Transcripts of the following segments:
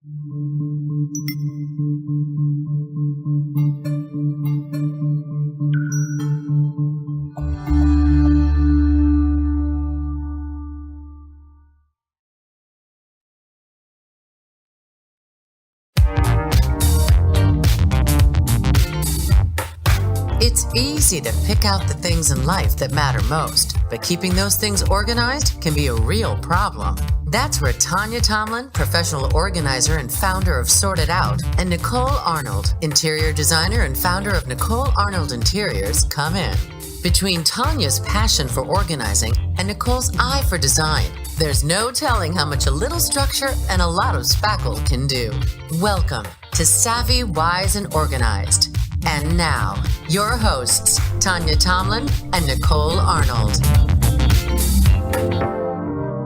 It's easy to pick out the things in life that matter most, but keeping those things organized can be a real problem. That's where Tanya Tomlin, professional organizer and founder of Sort It Out, and Nicole Arnold, interior designer and founder of Nicole Arnold Interiors, come in. Between Tanya's passion for organizing and Nicole's eye for design, there's no telling how much a little structure and a lot of spackle can do. Welcome to Savvy, Wise, and Organized. And now, your hosts, Tanya Tomlin and Nicole Arnold.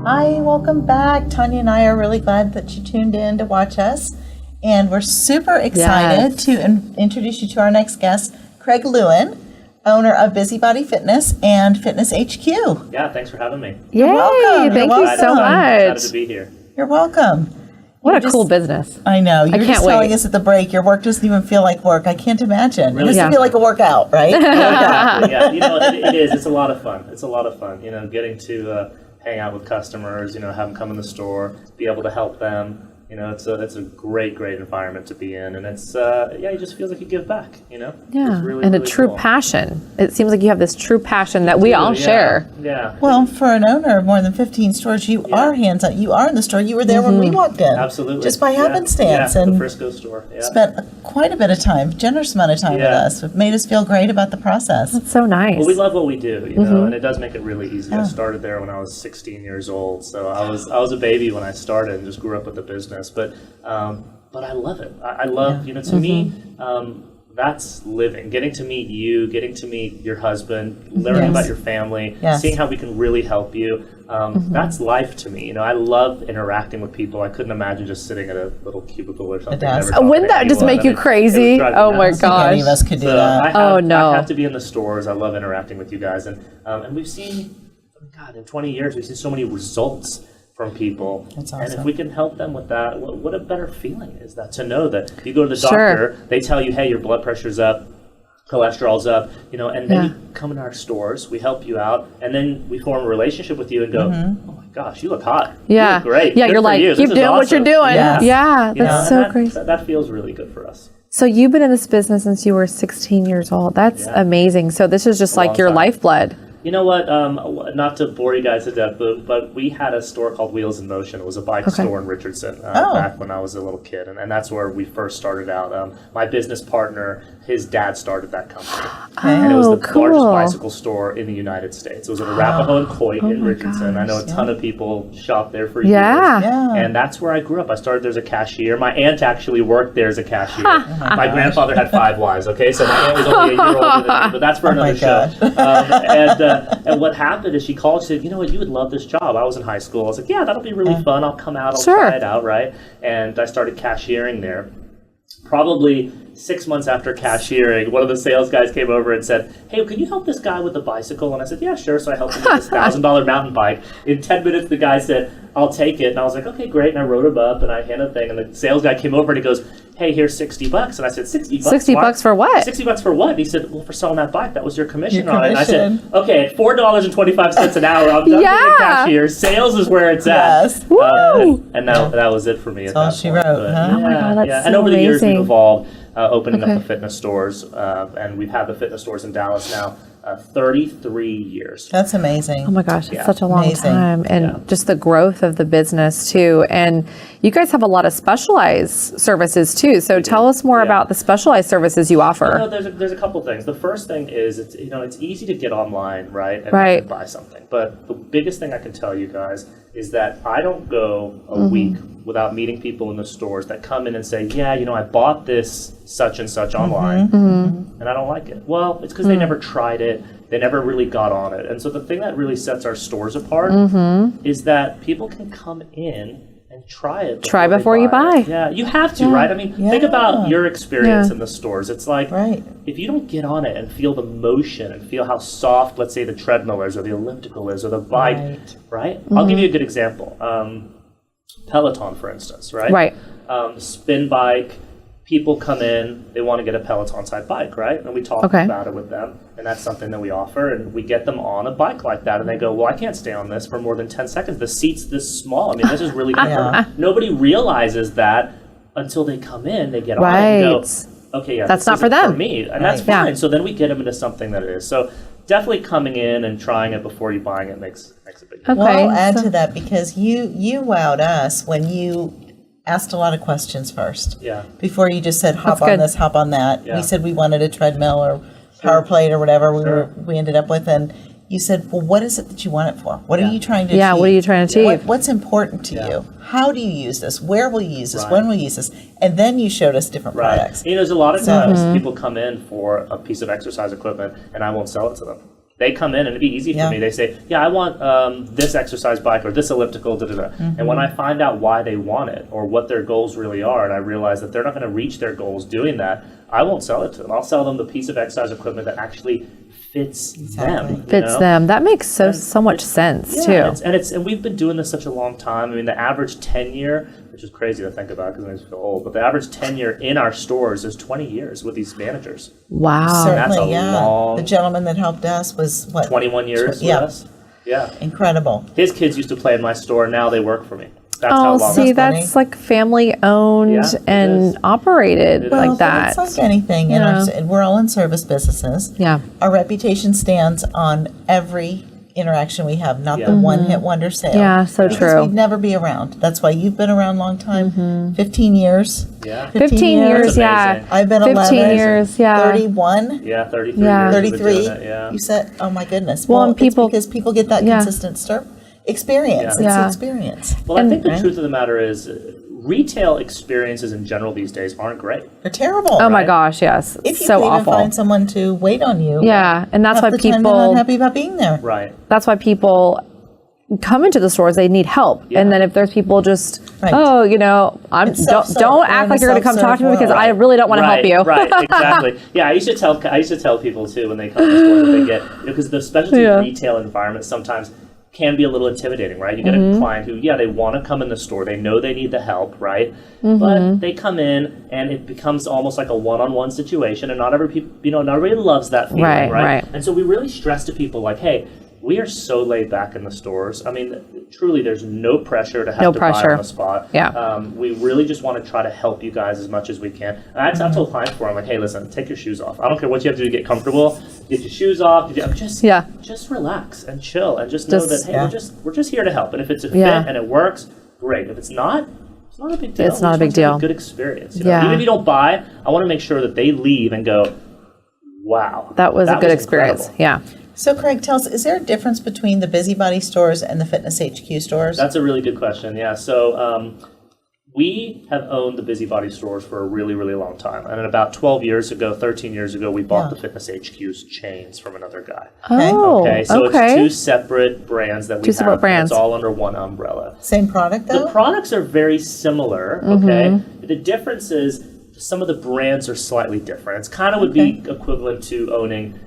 Hi, welcome back. Tanya and I are really glad that you tuned in to watch us. And we're super excited to introduce you to our next guest, Craig Lewin, owner of Busybody Fitness and Fitness HQ. Yeah, thanks for having me. Yay, thank you so much. Excited to be here. You're welcome. What a cool business. I know. You were just telling wait. us at the break, your work doesn't even feel like work. I can't imagine. Really? It doesn't feel like a workout, right? Yeah, you know, it is. It's a lot of fun. It's a lot of fun, you know, getting to hang out with customers, you know, have them come in the store, be able to help them. You know, it's a great environment to be in, and it's it just feels like you give back, you know. Yeah, it's really, and a really true cool. passion. It seems like you have this true passion that we all share. Yeah. Well, for an owner of more than 15 stores, you are hands-on. You are in the store. You were there when we walked in. Absolutely. Just by happenstance. Yeah, and the Frisco store. Yeah. spent quite a bit of time, generous amount of time with us. It made us feel great about the process. That's so nice. Well, we love what we do, you know, and it does make it really easy. I started there when I was 16 years old, so I was a baby when I started and just grew up with the business. But I love it. I love, you know, to me, that's living. Getting to meet you, getting to meet your husband, learning about your family, seeing how we can really help you. That's life to me. You know, I love interacting with people. I couldn't imagine just sitting at a little cubicle or something. Wouldn't that just make you crazy? Oh my gosh. I don't think any of us could do that. I have to be in the stores. I love interacting with you guys. And we've seen, God, in 20 years, we've seen so many results from people. That's awesome. And if we can help them with that, what a better feeling is that, to know that you go to the doctor, they tell you, hey, your blood pressure's up, cholesterol's up, you know, and then you come in our stores, we help you out, and then we form a relationship with you and go, oh my gosh, you look hot. Yeah. You look great. Yeah, Good you're for like, you. keep doing what you're doing. Yes. Yeah, You know, that's so and crazy. That feels really good for us. So you've been in this business since you were 16 years old. That's amazing. So this is just like your lifeblood. You know what? Not to bore you guys to death, but we had a store called Wheels in Motion. It was a bike store in Richardson back when I was a little kid, and that's where we first started out. My business partner, his dad started that company, and it was the largest bicycle store in the United States. It was at Arapahoe and Coit in Richardson. I know a ton of people shop there for years, and that's where I grew up. I started there as a cashier. My aunt actually worked there as a cashier. My grandfather had 5 wives. Okay, so my aunt was only a year older than me, but that's for another show. And what happened is she called and said, you know what, you would love this job. I was in high school. I was like, yeah, that'll be really fun. I'll come out. I'll try it out, right? And I started cashiering there. Probably 6 months after cashiering, one of the sales guys came over and said, hey, can you help this guy with the bicycle? And I said, yeah, sure. So I helped him with this $1,000 mountain bike. In 10 minutes, the guy said, I'll take it. And I was like, okay, great. And I wrote him up and I handed the thing. And the sales guy came over and he goes, hey, here's $60. And I said, $60? $60 for what? $60 for what? And he said, well, for selling that bike. That was your commission on it. And I said, okay, at $4.25 an hour, I'm done being a cashier. Sales is where it's at. And that was it for me. That's all she wrote, huh? Oh my God, that's so and over the years, we've amazing. evolved, opening up the fitness stores. And we've had the fitness stores in Dallas now 33 years. That's amazing. Oh my gosh, it's such a long time. And just the growth of the business too. And you guys have a lot of specialized services too. So tell us more about the specialized services you offer. You know, there's a couple things. The first thing is, it's easy to get online, right? And buy something. But the biggest thing I can tell you guys is that I don't go a week without meeting people in the stores that come in and say, yeah, you know, I bought this such and such online and I don't like it. Well, it's because they never tried it. They never really got on it. And so the thing that really sets our stores apart is that people can come in and try it. Try before you buy. Yeah, you have to, right? I mean, think about your experience in the stores. It's like, if you don't get on it and feel the motion and feel how soft, let's say, the treadmill is or the elliptical is or the bike, right? I'll give you a good example. Peloton, for instance, right? spin bike. People come in, they want to get a Peloton side bike, right? And we talk about it with them, and that's something that we offer, and we get them on a bike like that, and they go, well, I can't stay on this for more than 10 seconds. The seat's this small. I mean, this is really comfortable. Nobody realizes that until they come in, they get on it and go, okay, yeah, that's not for them. For me, and that's fine. So then we get them into something that it is. So definitely coming in and trying it before you buying it makes a big difference. Well, I'll add to that because you wowed us when you asked a lot of questions first. Yeah. Before you just said, hop on this, hop on that. Yeah. We said we wanted a treadmill or power plate or whatever we ended up with. And you said, well, what is it that you want it for? What are you trying to achieve? Yeah, what are you trying to achieve? What's important to you? How do you use this? Where will you use this? When will you use this? And then you showed us different products. You know, there's a lot of times people come in for a piece of exercise equipment and I won't sell it to them. They come in and it'd be easy for me. They say, yeah, I want this exercise bike or this elliptical, And when I find out why they want it or what their goals really are, and I realize that they're not going to reach their goals doing that, I won't sell it to them. I'll sell them the piece of exercise equipment that actually fits them. Them. That makes so much sense too. And we've been doing this such a long time. I mean, the average tenure, which is crazy to think about because I just feel old, but the average tenure in our stores is 20 years with these managers. Wow. Certainly, the gentleman that helped us was, 21 years with us? Yeah. Incredible. His kids used to play in my store, now they work for me. That's how long that's like family owned and operated like that. It's like anything. We're all in service businesses. Yeah. Our reputation stands on every interaction we have, not the one-hit wonder sale. Yeah, so because true. we'd never be around. That's why you've been around a long time. 15 years. Yeah. 15 years, yeah. I've been 15 11. years, yeah. 31. Yeah, 33 Yeah. years. 33. Yeah. You said, oh my goodness. Well, and it's because people get that consistent experience. Yeah. It's experience. Well, I think the truth of the matter is retail experiences in general these days aren't great. They're terrible. Oh my gosh, yes. If you so can even awful. find someone to wait on you. Yeah, and that's why half the time they're people not happy about being there. Right. That's why people come into the stores, they need help. Yeah. And then if there's people just, Right. don't act like you're going to come talk to me because I really don't want to help you. Right, exactly. Yeah, I used to tell people too when they come to the store that they get, because the specialty retail environment sometimes can be a little intimidating, right? You get a client who, they want to come in the store, they know they need the help, right? But they come in and it becomes almost like a one-on-one situation, and not everybody loves that feeling, right? And so we really stress to people like, hey, we are so laid back in the stores. I mean, truly, there's no pressure to have to buy on the spot. Yeah. We really just want to try to help you guys as much as we can. And I've told clients before, I'm like, hey, listen, take your shoes off. I don't care what you have to do to get comfortable. Get your shoes off. Just relax and chill and just know that, hey, we're just here to help. And if it's a fit and it works, great. If it's not a big deal. It's not a big deal. A good experience. Even if you don't buy, I want to make sure that they leave and go, wow. That was a good experience. Incredible. Yeah. So, Craig, tell us, is there a difference between the Busybody stores and the Fitness HQ stores? That's a really good question, yeah. So we have owned the Busybody stores for a really, really long time. And about 13 years ago, we bought the Fitness HQ's chains from another guy. Okay, so it's two separate brands that we have. Separate brands. It's all under one umbrella. Same product, though? The products are very similar, okay? The difference is some of the brands are slightly different. It's kind of would be equivalent to owning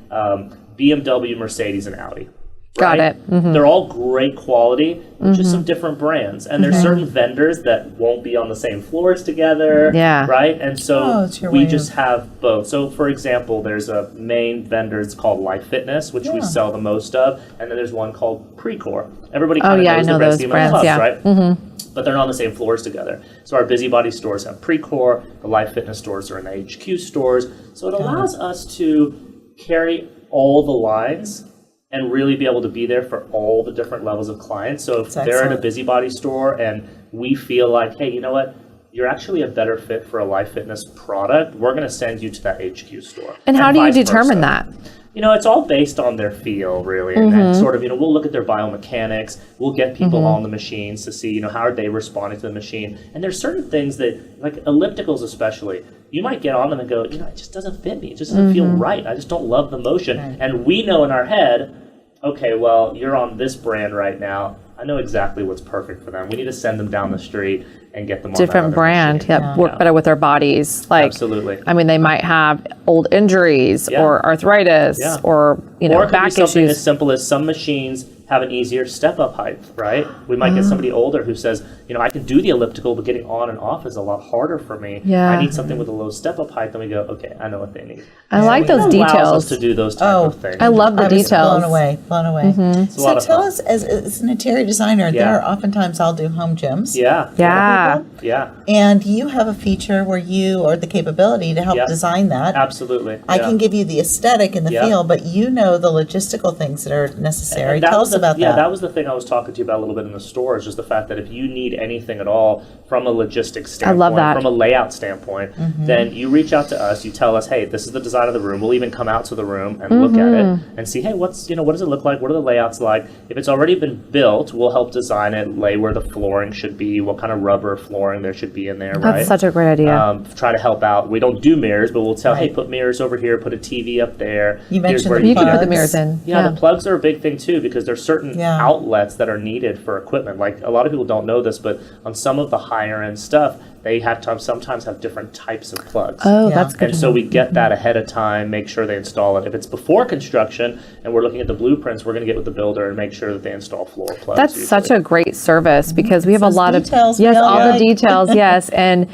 BMW, Mercedes, and Audi. Got it. They're all great quality, just some different brands. And there's certain vendors that won't be on the same floors together, right? And so we just have both. So, for example, there's a main vendor, it's called Life Fitness, which we sell the most of. And then there's one called Precor. Everybody kind of knows the brands, clubs, right? But they're not on the same floors together. So our Busybody stores have Precor, the Life Fitness stores are in the HQ stores. So it allows us to carry all the lines and really be able to be there for all the different levels of clients. So if they're at a Busybody store and we feel like, hey, you know what, you're actually a better fit for a Life Fitness product, we're going to send you to that HQ store. And how do you determine that? It's all based on their feel, really. And then sort of, we'll look at their biomechanics. We'll get people on the machines to see, how are they responding to the machine. And there's certain things that, like ellipticals especially, you might get on them and go, it just doesn't fit me. It just doesn't feel right. I just don't love the motion. And we know in our head, okay, well, you're on this brand right now. I know exactly what's perfect for them. We need to send them down the street. and get them on different brand, work better with their bodies. Like, absolutely. I mean, they might have old injuries or arthritis or or it back could be something issues. as simple as some machines have an easier step-up height, right? We might get somebody older who says, I can do the elliptical, but getting on and off is a lot harder for me. Yeah. I need something with a low step-up height. Then we go, okay, I know what they need. I like those It allows details. us to do those type of things. I love the I was details. blown away. It's a lot So of tell fun. us, as an interior designer, there are oftentimes I'll do home gyms. Yeah. Yeah. Yeah. And you have a feature where you, or the capability to help design that. Absolutely. I can give you the aesthetic and the feel, but you know the logistical things that are necessary. And that Tell was us the- about yeah, that. that was the thing I was talking to you about a little bit in the store, is just the fact that if you need anything at all from a logistics standpoint, love that. from a layout standpoint, then you reach out to us, you tell us, hey, this is the design of the room. We'll even come out to the room and look at it and see, hey, what does it look like? What are the layouts like? If it's already been built, we'll help design it, lay where the flooring should be, what kind of rubber flooring there should be in there, right? That's such a great idea. Try to help out. We don't do mirrors, but we'll tell, hey, put mirrors over here, put a TV up there. You Here's mentioned where the You can put the plugs. mirrors in. yeah, the plugs are a big thing too, because there's certain Yeah. outlets that are needed for equipment. Like, a lot of people don't know this, but on some of the higher end stuff, they have to sometimes have different types of plugs. Oh, Yeah. that's good. And so we get that ahead of time, make sure they install it. If it's before construction and we're looking at the blueprints, we're going to get with the builder and make sure that they install floor plugs. That's usually. such a great service because we have a Those lot details of we all all the like. details, yes, and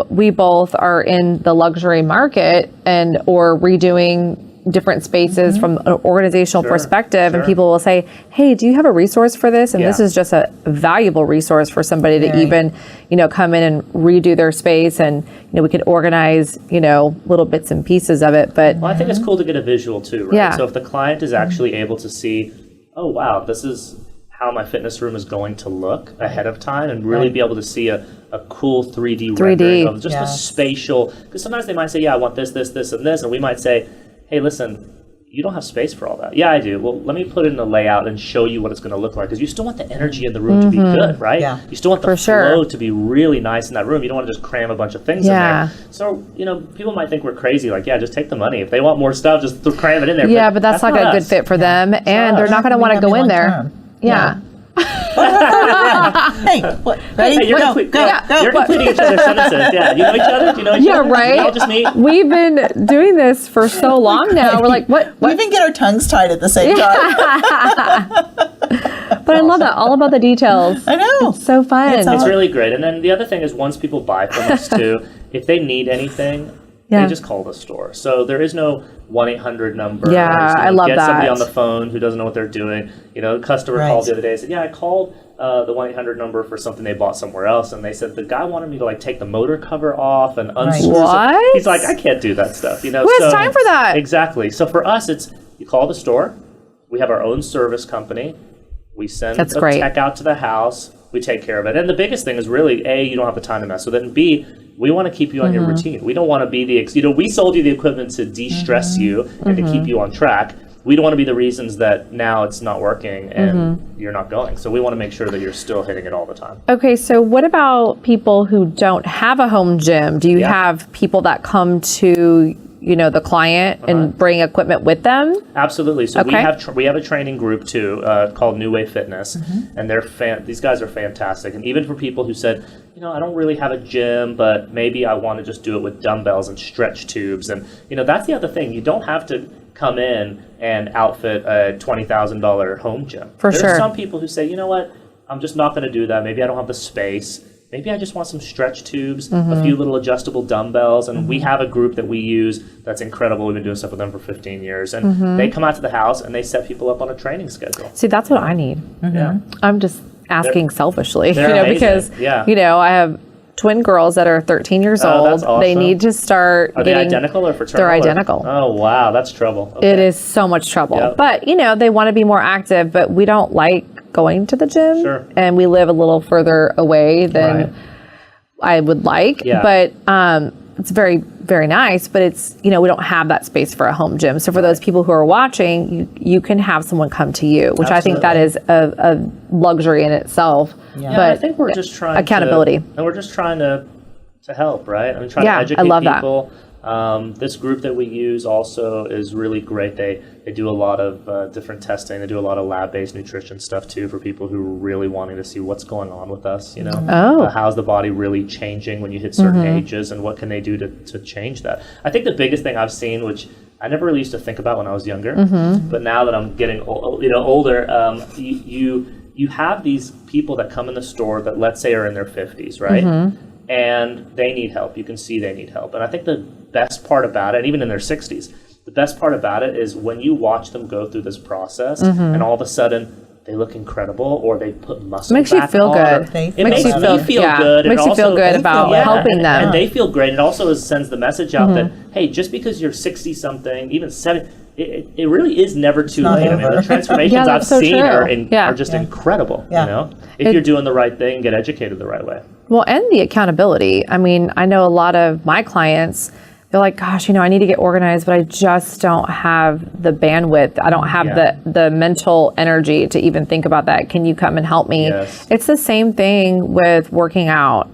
we both are in the luxury market or redoing different spaces from an organizational perspective, and people will say, hey, do you have a resource for this? And this is just a valuable resource for somebody to even come in and redo their space, and we could organize little bits and pieces of it. But Well, I think it's cool to get a visual too, right? Yeah. So if the client is actually able to see, oh wow, this is how my fitness room is going to look ahead of time, and really be able to see a cool 3D rendering of just the spatial, because sometimes they might say, yeah, I want this, this, this, and this, and we might say, hey, listen, you don't have space for all that. Yeah, I do. Well, let me put it in a layout and show you what it's going to look like, because you still want the energy in the room to be good, right? Yeah. You still want the flow to be really nice in that room. You don't want to just cram a bunch of things in there. So, people might think we're crazy, like, yeah, just take the money. If they want more stuff, just cram it in there. yeah, but that's not a good us. fit for them, and they're not going to want to go in there. Yeah. Hey, what? Ready? Hey, you're completing each other's sentences. Yeah, you know each other? Do you know each other? right. You all just meet? We've been doing this for so long now. We're like, what? We even get our tongues tied at the same time. But I love that. All about the details. I know. It's so fun. It's really great. And then the other thing is, once people buy from us too, if they need anything, they just call the store. So there is no 1-800 number. Yeah, I love get that. somebody on the phone who doesn't know what they're doing. A customer Right. called the other day and said, yeah, I called the 1-800 number for something they bought somewhere else, and they said the guy wanted me to take the motor cover off and unscrew. What? He's like, I can't do that stuff. Who has time for that? Exactly. So for us, it's you call the store. We have our own service company. We send That's a great. tech out to the house. We take care of it. And the biggest thing is really, A, you don't have the time to mess with it, and B, we want to keep you on your routine. We don't want to be we sold you the equipment to de-stress you and to keep you on track. We don't want to be the reasons that now it's not working and you're not going. So we want to make sure that you're still hitting it all the time. Okay, so what about people who don't have a home gym? Do you have people that come to the client and bring equipment with them? Absolutely. So we have a training group too called New Way Fitness, and these guys are fantastic. And even for people who said, I don't really have a gym, but maybe I want to just do it with dumbbells and stretch tubes. And that's the other thing. You don't have to come in and outfit a $20,000 home gym. There's some people who say, you know what, I'm just not going to do that. Maybe I don't have the space. Maybe I just want some stretch tubes, a few little adjustable dumbbells, and we have a group that we use that's incredible. We've been doing stuff with them for 15 years, and they come out to the house and they set people up on a training schedule. See, that's what I need. Yeah. I'm just asking selfishly, they're because amazing. I have twin girls that are 13 years old. That's awesome. They need to start Are they identical or fraternal? They're identical. Oh, wow, that's trouble. Okay. It is so much trouble. Yep. But, they want to be more active, but we don't like going to the gym. Sure. And we live a little further away than I would like. Yeah. But it's very, very nice, but it's, we don't have that space for a home gym. So for those people who are watching, you can have someone come to you, which I think that is a luxury in itself. Yeah. But I think we're just trying accountability. and we're just trying to help, right? I mean, trying to educate I love people. This group that we use also is really great. They do a lot of different testing. They do a lot of lab-based nutrition stuff too for people who are really wanting to see what's going on with us. How's the body really changing when you hit certain ages, and what can they do to change that? I think the biggest thing I've seen, which I never really used to think about when I was younger, but now that I'm getting older, you have these people that come in the store that, let's say, are in their 50s, right? And they need help. You can see they need help. And I think the best part about it, and even in their 60s, the best part about it is when you watch them go through this process and all of a sudden they look incredible, or they put muscle makes back you feel on, good. It makes me feel good. Makes you feel good about helping them. And they feel great. It also sends the message out that, hey, just because you're 60-something, even 70, it really is never too late. I mean, the transformations I've seen are just incredible. If you're doing the right thing, get educated the right way. Well, and the accountability. I mean, I know a lot of my clients, they're like, gosh, I need to get organized, but I just don't have the bandwidth. I don't have the mental energy to even think about that. Can you come and help me? Yes. It's the same thing with working out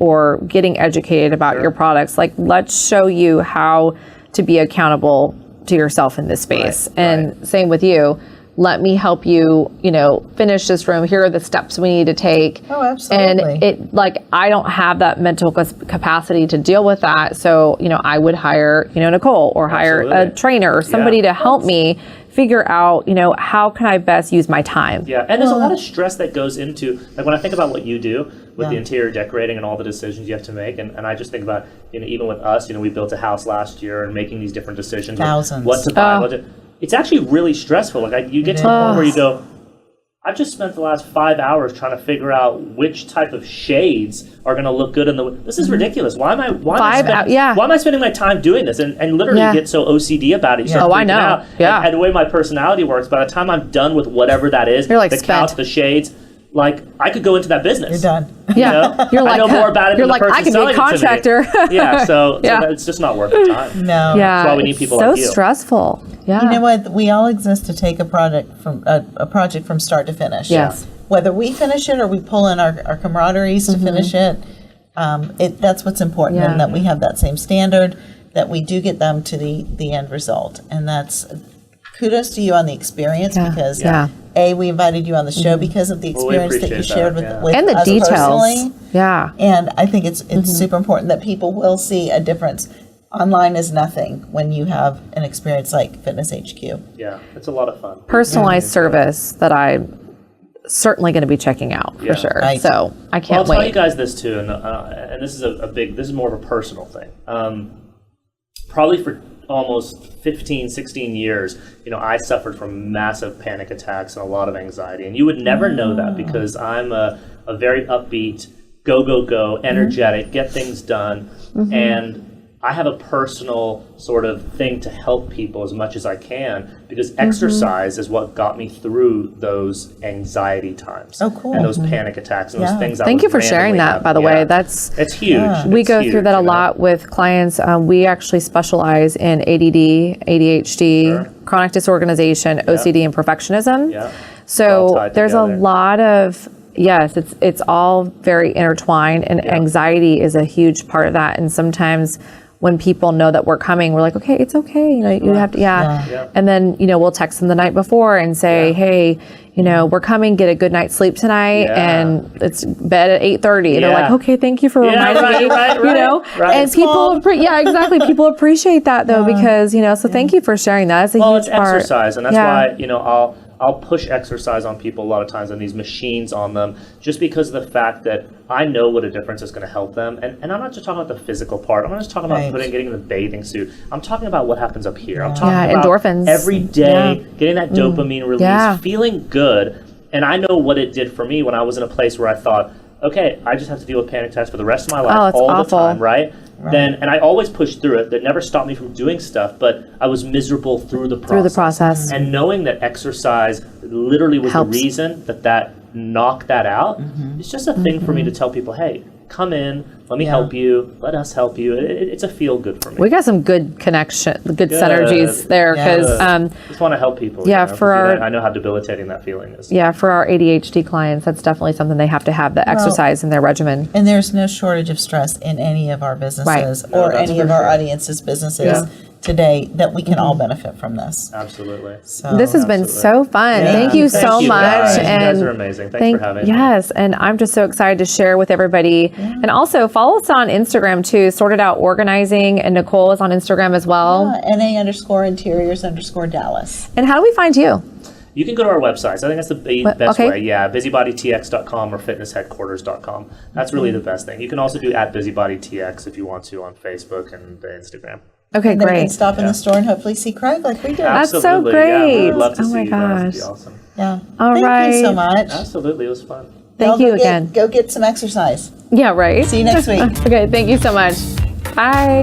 or getting educated about your products. Like, let's show you how to be accountable to yourself in this space. And same with you. Let me help you, finish this room. Here are the steps we need to take. Oh, absolutely. And I don't have that mental capacity to deal with that. So, I would hire, Nicole, or hire a trainer or somebody to help me figure out, how can I best use my time? Yeah, and there's a lot of stress that goes into, like, when I think about what you do with the interior decorating and all the decisions you have to make, and I just think about, even with us, we built a house last year and making these different decisions. Thousands. What to buy, it's actually really stressful. Like, you get to the point where you go, I've just spent the last 5 hours trying to figure out which type of shades are going to look good in the. This is ridiculous. Why am I spending my time doing this? And literally get so OCD about it. I know. Out. And the way my personality works, by the time I'm done with whatever that is, you're like the couch, the shades. Like, I could go into that business. You're done. Yeah, you're like, I know more about it. You're than like, the person I could be a contractor. So it's just not worth the time. No. That's why we need people like you. So stressful. Yeah. You know what? We all exist to take a project from start to finish. Yes. Whether we finish it or we pull in our camaraderies to finish it, that's what's important, and that we have that same standard, that we do get them to the end result, and that's kudos to you on the experience because. We invited you on the show because of the experience that you shared with and the us details. Personally. Yeah. And I think it's super important that people will see a difference. Online is nothing when you have an experience like Fitness HQ. Yeah, it's a lot of fun. Personalized service that I'm certainly going to be checking out for sure. Right. So I can't I'll wait. tell you guys this too, and this is this is more of a personal thing. Probably for almost 15, 16 years, I suffered from massive panic attacks and a lot of anxiety. And you would never know that because I'm a very upbeat, go, energetic, get things done. And I have a personal sort of thing to help people as much as I can because exercise is what got me through those anxiety times. Oh, cool. And those panic attacks and those things. Thank you for sharing that, by the way. It's huge. Yeah. We go through that a lot with clients. We actually specialize in ADD, ADHD, chronic disorganization, OCD, and perfectionism. Yeah. So there's a lot of it's all very intertwined, and anxiety is a huge part of that. And sometimes when people know that we're coming, we're like, okay, it's okay. You have to, And then, we'll text them the night before and say, hey, we're coming, get a good night's sleep tonight. And it's bed at 8:30. And they're like, okay, thank you for reminding me, and people, exactly. People appreciate that though, because, so thank you for sharing that. It's a huge it's part. exercise. And that's why, I'll push exercise on people a lot of times and these machines on them just because of the fact that I know what a difference is going to help them. And I'm not just talking about the physical part. I'm not just talking about getting in the bathing suit. I'm talking about what happens up here. I'm talking about endorphins. Every day, getting that dopamine release, feeling good. And I know what it did for me when I was in a place where I thought, okay, I just have to deal with panic attacks for the rest of my life the time, right? Then, and I always pushed through it. That never stopped me from doing stuff, but I was miserable through the process. And knowing that exercise literally was the reason that knocked that out, it's just a thing for me to tell people, hey, come in, let me help you, let us help you. It's a feel good for me. We got some good synergies there because just want to help people. Yeah, I know how debilitating that feeling is. Yeah, for our ADHD clients, that's definitely something they have to have the exercise in their regimen. And there's no shortage of stress in any of our businesses or any of our audience's businesses today that we can all benefit from this. Absolutely. So, this has been so fun. Thank you so much. Guys. And you guys are amazing. Thanks for having me. Yes, and I'm just so excited to share with everybody. And also follow us on Instagram too, Sorted Out Organizing, and Nicole is on Instagram as well. NA_interiors_Dallas. And how do we find you? You can go to our websites. I think that's the best way. Yeah, busybodytx.com or fitnessheadquarters.com. That's really the best thing. You can also do @busybodytx if you want to on Facebook and Instagram. Okay, and great. They can stop in the store and hopefully see Craig like we did. That's so Absolutely. great. Yeah, we'd love to Oh see my you guys. It'd gosh. be awesome. Yeah. All Thank right. you so much. Absolutely. It was fun. Thank you again. Go get some exercise. Yeah, right. See you next week. Okay, thank you so much. Bye.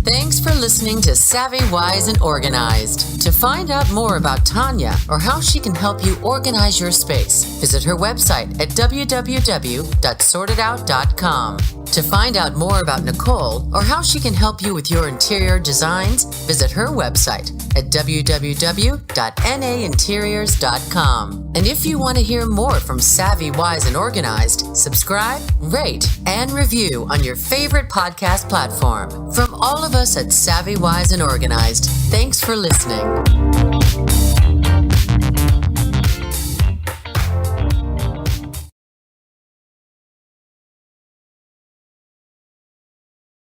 Thanks for listening to Savvy, Wise, and Organized. To find out more about Tanya or how she can help you organize your space, visit her website at www.sortedout.com. To find out more about Nicole or how she can help you with your interior designs, visit her website at www.nainteriors.com. And if you want to hear more from Savvy, Wise, and Organized, subscribe, rate, and review on your favorite podcast platform. From all of us at Savvy, Wise, and Organized, thanks for listening.